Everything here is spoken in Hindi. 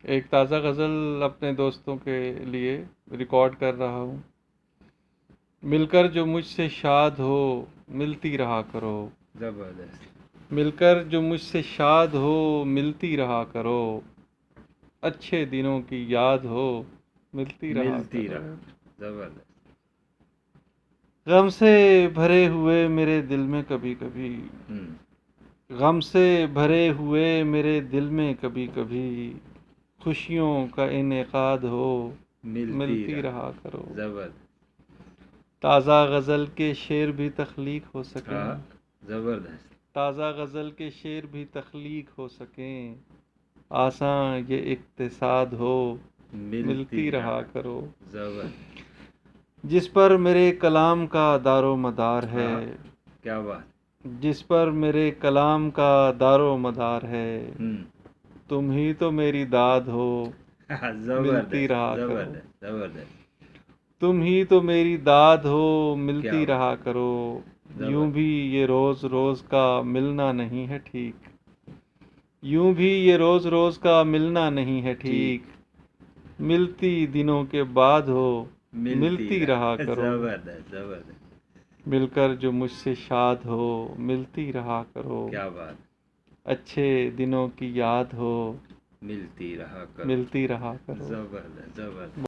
एक ताज़ा गज़ल अपने दोस्तों के लिए रिकॉर्ड कर रहा हूँ। मिलकर जो मुझसे शाद हो, मिलती रहा करो। जबरदस्त। मिलकर जो मुझसे शाद हो, मिलती रहा करो। अच्छे दिनों की याद हो, मिलती रहा मिलती करो। रहा। जबरदस्त। गम से भरे हुए मेरे दिल में कभी कभी, हम्म। गम से भरे हुए मेरे दिल में कभी कभी, खुशियों का इनेकाद हो, मिलती मिलती रहा। रहा करो। जबरदस्त। ताज़ा गज़ल के शेर भी तख्लीक हो हाँ। सकें, जबरदस्त। ताज़ा गज़ल के शेर भी तख्लीक हो सकें, आसां ये इक़्तिसाद हो, मिलती मिलती रहा रहा। करो। जबरदस्त। जिस पर मेरे कलाम का दारो मदार है, हाँ। क्या बात। जिस पर मेरे कलाम का दारो मदार है, हम्म। तुम ही तो मेरी दाद हो, मिलती जबरदस्त। रहा करो। जबरदस्त। जबरदस्त। तुम ही तो मेरी दाद हो, क्या मिलती बात। रहा करो। यूं भी जबरदस्त। ये रोज़ रोज़ का मिलना नहीं है ठीक, यूं भी ये रोज़ रोज़ का मिलना नहीं है ठीक। ठीक। मिलती दिनों के बाद हो, मिलती मिलती रहा रहा। करो। जबरदस्त। जबरदस्त। मिलकर जो मुझसे शाद हो, मिलती रहा करो। क्या बात। अच्छे दिनों की याद हो, मिलती रहा करो। मिलती रहा करो। जबरदस्त। जबरदस्त।